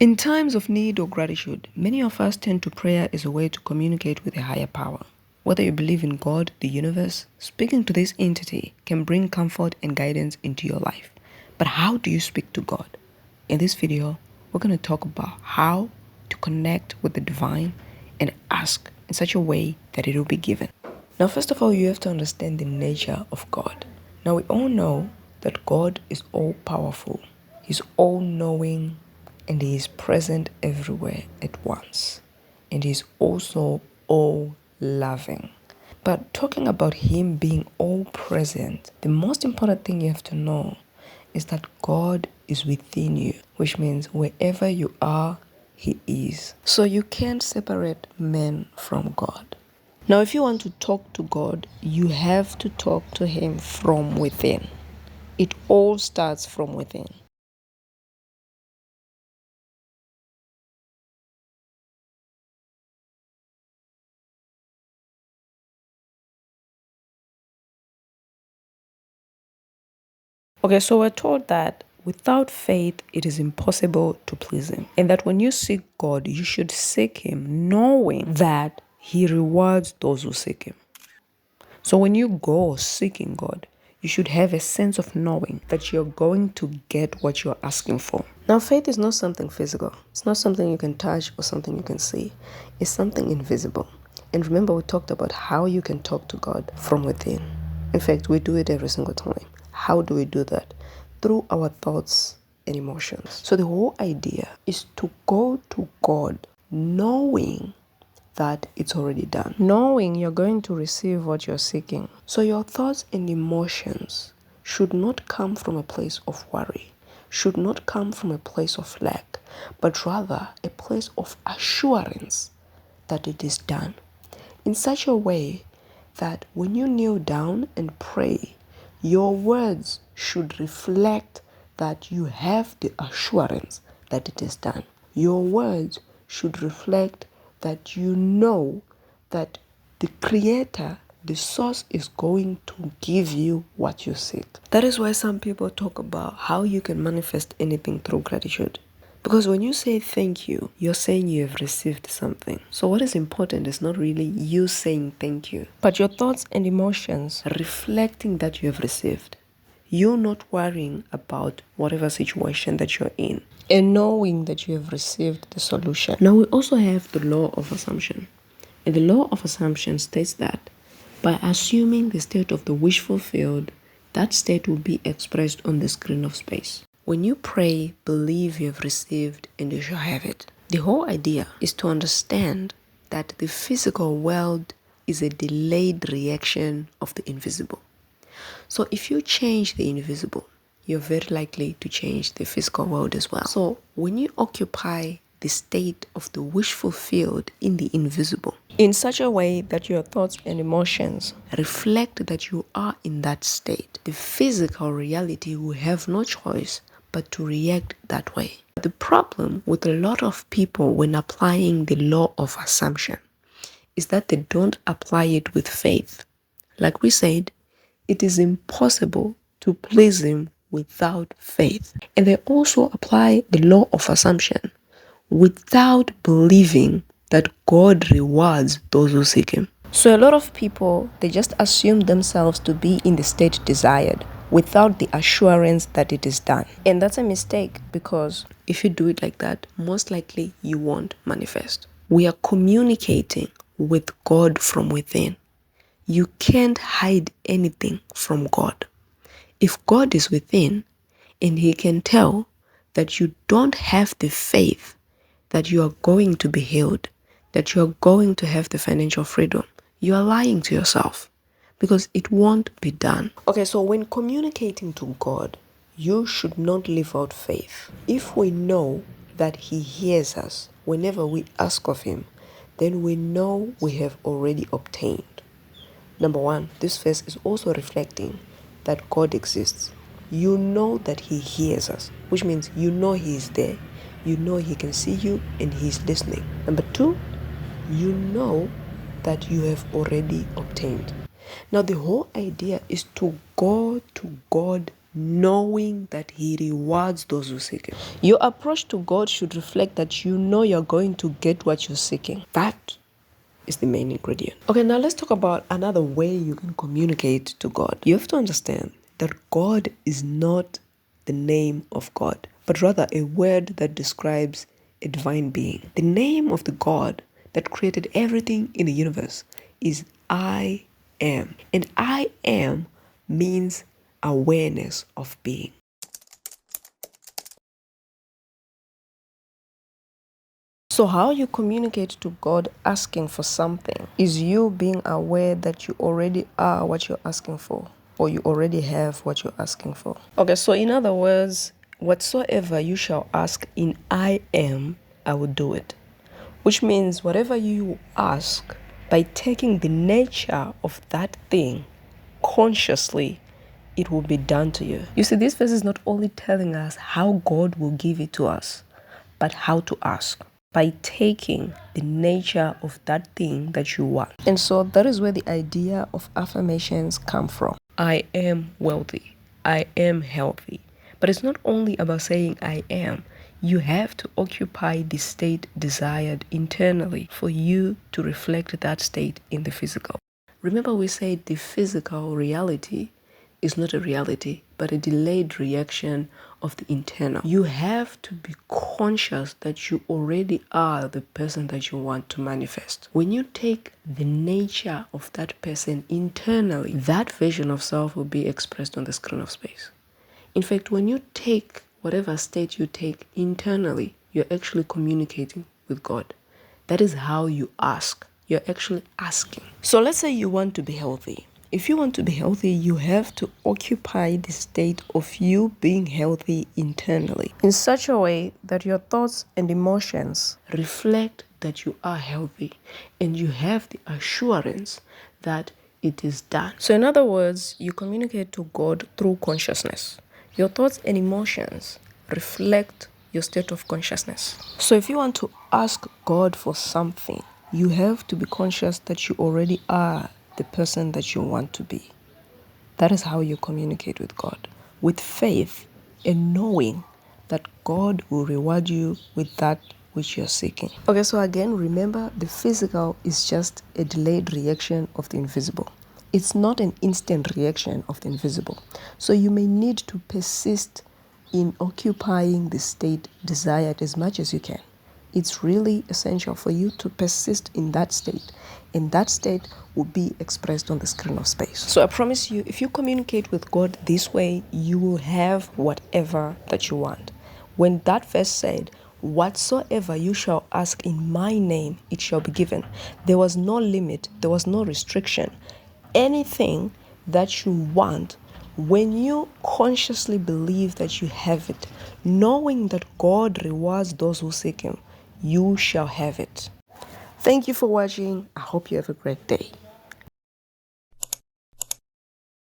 In times of need or gratitude, many of us turn to prayer as a way to communicate with a higher power. Whether you believe in God, the universe, speaking to this entity can bring comfort and guidance into your life. But how do you speak to God? In this video, we're going to talk about how to connect with the divine and ask in such a way that it will be given. Now, first of all, you have to understand the nature of God. Now, we all know that God is all-powerful. He's all-knowing, and He is present everywhere at once. And He's also all-loving. But talking about Him being all-present, the most important thing you have to know is that God is within you, which means wherever you are, He is. So you can't separate man from God. Now, if you want to talk to God, you have to talk to Him from within. It all starts from within. Okay, so we're told that without faith, it is impossible to please Him. And that when you seek God, you should seek Him knowing that He rewards those who seek Him. So when you go seeking God, you should have a sense of knowing that you're going to get what you're asking for. Now, faith is not something physical. It's not something you can touch or something you can see. It's something invisible. And remember, we talked about how you can talk to God from within. In fact, we do it every single time. How do we do that? Through our thoughts and emotions. So the whole idea is to go to God knowing that it's already done. Knowing you're going to receive what you're seeking. So your thoughts and emotions should not come from a place of worry, should not come from a place of lack, but rather a place of assurance that it is done. In such a way that when you kneel down and pray, your words should reflect that you have the assurance that it is done. Your words should reflect that you know that the Creator, the Source, is going to give you what you seek. That is why some people talk about how you can manifest anything through gratitude. Because when you say thank you, you're saying you have received something. So what is important is not really you saying thank you, but your thoughts and emotions reflecting that you have received. You're not worrying about whatever situation that you're in and knowing that you have received the solution. Now, we also have the law of assumption. And the law of assumption states that by assuming the state of the wish fulfilled, that state will be expressed on the screen of space. When you pray, believe you have received and you shall have it. The whole idea is to understand that the physical world is a delayed reaction of the invisible. So if you change the invisible, you're very likely to change the physical world as well. So when you occupy the state of the wish fulfilled in the invisible, in such a way that your thoughts and emotions reflect that you are in that state, the physical reality will have no choice but to react that way. The problem with a lot of people when applying the law of assumption is that they don't apply it with faith. Like we said, it is impossible to please Him without faith. And they also apply the law of assumption without believing that God rewards those who seek Him. So a lot of people, they just assume themselves to be in the state desired without the assurance that it is done. And that's a mistake, because if you do it like that, most likely you won't manifest. We are communicating with God from within. You can't hide anything from God. If God is within and He can tell that you don't have the faith that you are going to be healed, that you are going to have the financial freedom, you are lying to yourself, because it won't be done. Okay, so when communicating to God, you should not leave out faith. If we know that He hears us whenever we ask of Him, then we know we have already obtained. Number one, this verse is also reflecting that God exists. You know that He hears us, which means you know He is there. You know He can see you and He is listening. Number two, you know that you have already obtained. Now, the whole idea is to go to God knowing that He rewards those who seek Him. Your approach to God should reflect that you know you're going to get what you're seeking. That is the main ingredient. Okay, now let's talk about another way you can communicate to God. You have to understand that God is not the name of God, but rather a word that describes a divine being. The name of the God that created everything in the universe is I am. And I am means awareness of being. So how you communicate to God asking for something is you being aware that you already are what you're asking for, or you already have what you're asking for. Okay, so in other words, whatsoever you shall ask in I am, I will do it. Which means whatever you ask, by taking the nature of that thing consciously, it will be done to you. You see, this verse is not only telling us how God will give it to us, but how to ask by taking the nature of that thing that you want. And so that is where the idea of affirmations come from. I am wealthy. I am healthy. But it's not only about saying I am. You have to occupy the state desired internally for you to reflect that state in the physical. Remember, we said the physical reality is not a reality, but a delayed reaction of the internal. You have to be conscious that you already are the person that you want to manifest. When you take the nature of that person internally, that version of self will be expressed on the screen of space. In fact, when you take whatever state you take internally, you're actually communicating with God. That is how you ask. You're actually asking. So let's say you want to be healthy. If you want to be healthy, you have to occupy the state of you being healthy internally in such a way that your thoughts and emotions reflect that you are healthy and you have the assurance that it is done. So in other words, you communicate to God through consciousness. Your thoughts and emotions reflect your state of consciousness. So if you want to ask God for something, you have to be conscious that you already are the person that you want to be. That is how you communicate with God. With faith and knowing that God will reward you with that which you're seeking. Okay, so again, remember the physical is just a delayed reaction of the invisible. It's not an instant reaction of the invisible. So you may need to persist in occupying the state desired as much as you can. It's really essential for you to persist in that state. And that state will be expressed on the screen of space. So I promise you, if you communicate with God this way, you will have whatever that you want. When that verse said, whatsoever you shall ask in my name, it shall be given. There was no limit. There was no restriction. Anything that you want, when you consciously believe that you have it, knowing that God rewards those who seek Him, you shall have it. Thank you for watching. I hope you have a great day.